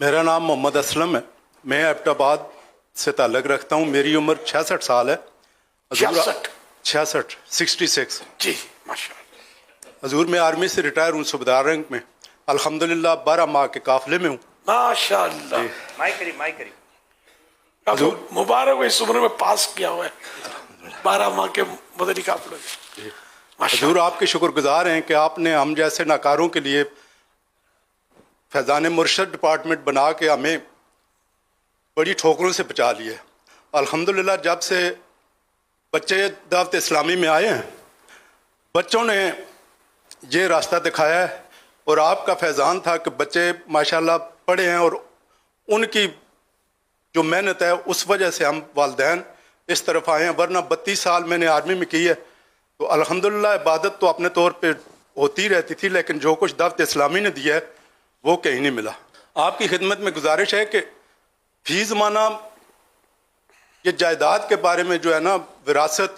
मेरा नाम मोहम्मद असलम है। मैं एबटाबाद से ताल्लुक़ रखता हूँ। मेरी उम्र 66 साल है। 66 66 जी माशाअल्लाह। हजूर मैं आर्मी से रिटायर हूँ सूबेदार रैंक में। अल्हम्दुलिल्लाह 12 माह के काफिले में हूँ। माशाअल्लाह। माई करी हजूर मुबारक हो, इस उम्र में पास किया हुआ है 12 माह के मदनी काफिले में। हजूर आपके शुक्रगुजार हैं कि आपने हम जैसे नाकारों के लिए फैज़ान मुर्शद डिपार्टमेंट बना के हमें बड़ी ठोकरों से बचा लिया है। अल्हम्दुलिल्लाह जब से बच्चे दावत इस्लामी में आए हैं, बच्चों ने ये रास्ता दिखाया है और आपका फैज़ान था कि बच्चे माशाल्लाह पढ़े हैं और उनकी जो मेहनत है उस वजह से हम वालिदैन इस तरफ आए हैं। वरना 32 साल मैंने आर्मी में की है तो अल्हम्दुलिल्लाह इबादत तो अपने तौर पे होती रहती थी, लेकिन जो कुछ दावत इस्लामी ने दिया है वो कहीं नहीं मिला। आपकी खिदमत में गुजारिश है कि फी ज़माना ये जायदाद के बारे में जो है ना, विरासत,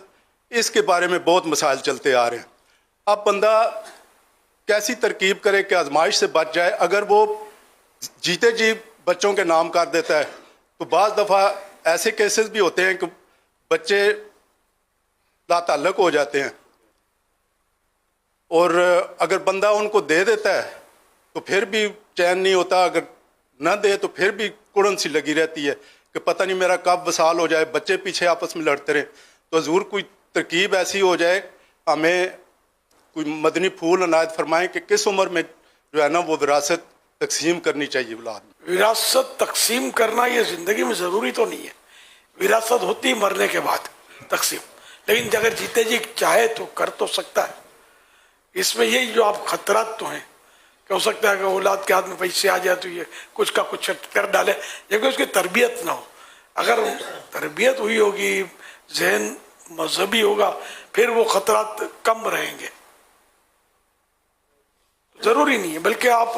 इसके बारे में बहुत मसाइल चलते आ रहे हैं। अब बंदा कैसी तरकीब करे कि आजमाइश से बच जाए। अगर वो जीते जी बच्चों के नाम कर देता है तो बाज़ दफ़ा ऐसे केसेस भी होते हैं कि बच्चे लाताल्लुक़ हो जाते हैं और अगर बंदा उनको दे देता है तो फिर भी चैन नहीं होता, अगर न दे तो फिर भी कुड़न सी लगी रहती है कि पता नहीं मेरा कब वसाल हो जाए, बच्चे पीछे आपस में लड़ते रहे। तो हजूर कोई तरकीब ऐसी हो जाए, हमें कोई मदनी फूल अनायत फरमाएं कि किस उम्र में जो है ना वो विरासत तकसीम करनी चाहिए औलाद में। विरासत तकसीम करना ये जिंदगी में ज़रूरी तो नहीं है, विरासत होती मरने के बाद तकसीम, लेकिन अगर जीते जी चाहे तो कर तो सकता है। इसमें यही जो आप खतरात तो हैं कि हो सकता है कि औलाद के हाथ में पैसे आ जाए तो ये कुछ का कुछ कर डाले, लेकिन उसकी तरबियत ना हो। अगर तरबियत हुई होगी, जहन मजहबी होगा, फिर वो खतरात कम रहेंगे। ज़रूरी नहीं है, बल्कि आप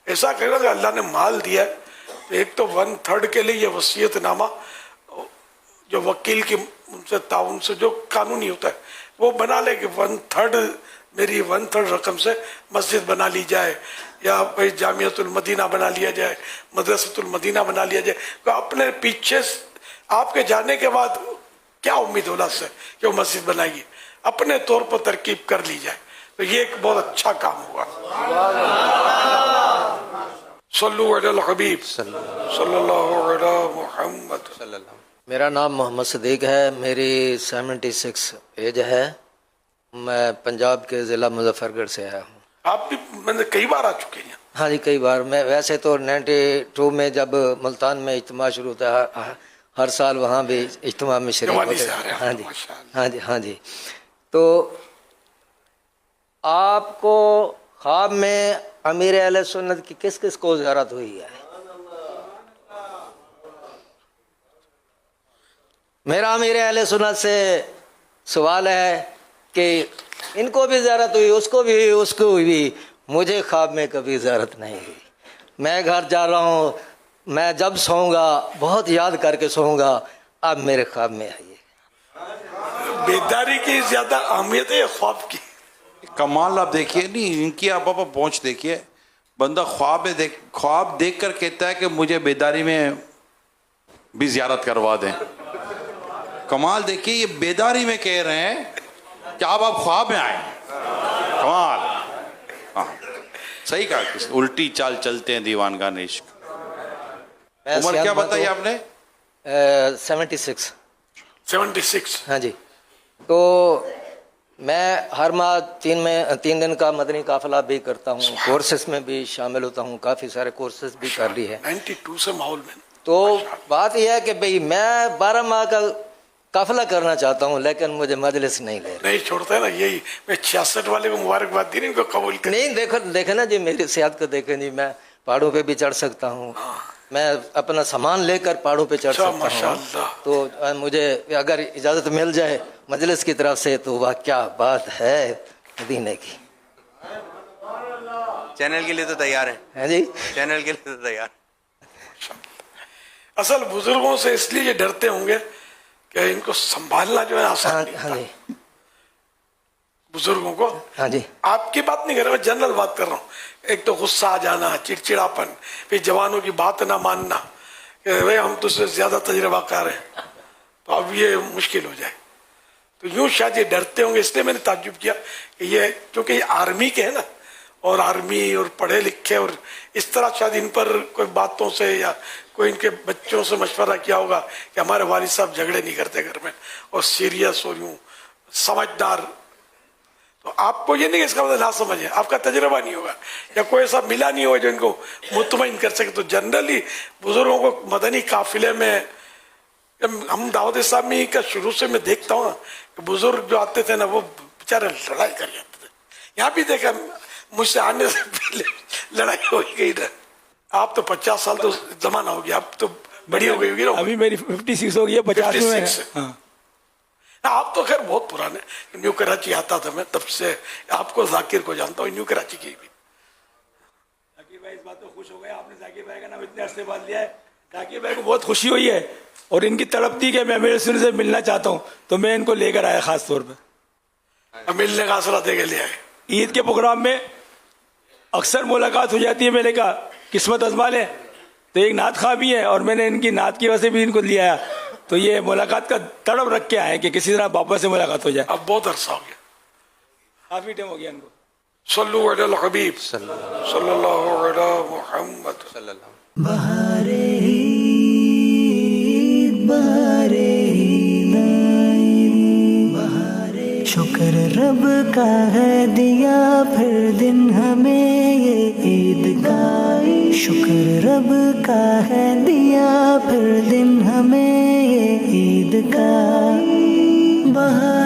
ऐसा करेगा कि अल्लाह ने माल दिया है तो एक तो 1/3 के लिए ये वसीयतनामा जो वकील की उनसे ताउन से जो कानूनी होता है वो बना ले कि 1/3 मेरी 1/3 रकम से मस्जिद बना ली जाए, या भाई जामियातुल मदीना बना लिया जाए, मदरसतुल मदीना बना लिया जाए। तो अपने पीछे आपके जाने के बाद क्या उम्मीद औलाद से कि वो मस्जिद बनाएगी, अपने तौर पर तरकीब कर ली जाए तो ये एक बहुत अच्छा काम होगा। सल्लु अलल हबीब सल्लल्लाहु अलैहि मुहम्मद। मेरा नाम मोहम्मद सदीक है, मेरी 76 एज है। मैं पंजाब के ज़िला मुजफ्फरगढ़ से आया हूँ। आप भी मैंने कई बार आ चुके हैं। हाँ जी, कई बार। मैं वैसे तो 92 में जब मुल्तान में इज्तिमा शुरू होता है, हर साल वहाँ भी इज्तिमा में शरीक होते हैं। हाँ जी, हाँ जी, हाँ जी। तो आपको ख्वाब में अमीर अहले सुन्नत की किस किस को ज़ियारत हुई है? मेरा अमीर अहले सुन्नत से सवाल है कि इनको भी ज़ियारत हुई, उसको भी हुई, उसको भी। मुझे ख्वाब में कभी ज़ियारत नहीं हुई। मैं घर जा रहा हूँ, मैं जब सोऊंगा बहुत याद करके सोऊंगा, अब मेरे ख्वाब में आइए। बेदारी की ज़्यादा अहमियत है ख्वाब की। कमाल आप देखिए नहीं, इनकी आप पहुँच देखिए। बंदा ख्वाब देख कर कहता है कि मुझे बेदारी में भी ज़ियारत करवा दें। कमाल देखिए, ये बेदारी में कह रहे हैं कि आप ख्वाब में आए। कमाल। हाँ, सही कहा, उल्टी चाल चलते हैं दीवानगान इश्क। उम्र क्या बताई आपने? 76। 76। हाँ जी। तो मैं हर माह 3 दिन का मदनी काफिला भी करता हूँ, कोर्सेस में भी शामिल होता हूँ, काफ़ी सारे कोर्सेस भी कर ली है 92 से माहौल में। तो बात यह है कि भाई मैं 12 माह का काफिला करना चाहता हूँ, लेकिन मुझे मजलिस नहीं ले रही। नहीं छोड़ता है ना, यही मैं 66 वाले को मुबारकबाद दी, इनको कबूल कर। नहीं, देखे ना जी, मेरी सेहत को देखे जी, मैं पहाड़ों पे भी चढ़ सकता हूँ। मैं अपना सामान लेकर पहाड़ों पे चढ़ सकता हूँ। तो मुझे अगर इजाज़त मिल जाए मजलिस की तरफ से तो वह क्या बात है मदीने की। चैनल के लिए तो तैयार है जी, चैनल के लिए तो तैयार। असल बुजुर्गों से इसलिए डरते होंगे कि इनको संभालना जो है आसान नहीं हाँ होता। जी। बुजुर्गों को। हाँ जी। आपकी बात नहीं कर रहा, मैं जनरल बात कर रहा हूँ। एक तो गुस्सा आ जाना, चिड़चिड़ापन, फिर जवानों की बात ना मानना कि भाई हम तुझसे ज्यादा तजुर्बाकार हैं, तो अब ये मुश्किल हो जाए। तो यूं शायद ये डरते होंगे, इसलिए मैंने ताज्जुब किया कि ये क्योंकि ये आर्मी के है ना, और आर्मी और पढ़े लिखे, और इस तरह शायद इन पर कोई बातों से या कोई इनके बच्चों से मशवरा किया होगा कि हमारे वालिद साहब झगड़े नहीं करते घर में, और सीरियस और यूं समझदार। तो आपको ये नहीं कि इसका मतलब ना समझ है, आपका तजुर्बा नहीं होगा या कोई ऐसा मिला नहीं होगा जो इनको मुतमईन कर सके। तो जनरली बुजुर्गों को मदनी काफिले में, हम दावत इस्लामी का शुरू से मैं देखता हूँ कि बुजुर्ग जो आते थे ना, वो बेचारे लड़ाई कर जाते थे। यहाँ भी देखा, मुझसे आने से पहले लड़ाई हो गई ना। आप तो 50 साल तो जमाना हो गया, आप तो बड़ी हो गई होगी ना। अभी मेरी 56 हो गई है, 50 में है। हाँ। आप तो खैर बहुत पुराने, न्यू कराची आता था मैं, तब से आपको जाकिर को जानता हूँ, न्यू कराची की भी। जाकिर भाई इस बात को खुश हो गए, आपने जाकिर भाई का नाम इतने अरसे बाद लिया है। जाकिर भाई को बहुत खुशी हुई है और इनकी तड़प थी कि मैं मेरे सुन से मिलना चाहता हूँ, तो मैं इनको लेकर आया खास तौर पर। मिलने का आसरा दे के ले आए। ईद के प्रोग्राम में अक्सर मुलाकात हो जाती है, मैंने कहा किस्मत आजमा लें, तो एक नात खा भी है और मैंने इनकी नात की वजह से भी इनको लिया आया। तो ये मुलाकात का तड़प रख के आए कि किसी तरह बाबा से मुलाकात हो जाए। अब बहुत अरसा हो गया, काफी टाइम हो गया इनको। सल्लु अला हबीब सल्लल्लाहु अला मुहम्मद। बहारे बहारे बहारे, शुक्र रब का है दिया फिर दिन हमें ये ईद का। शुक्र रब का है दिया फिर दिन हमें ये ईद का। बहारे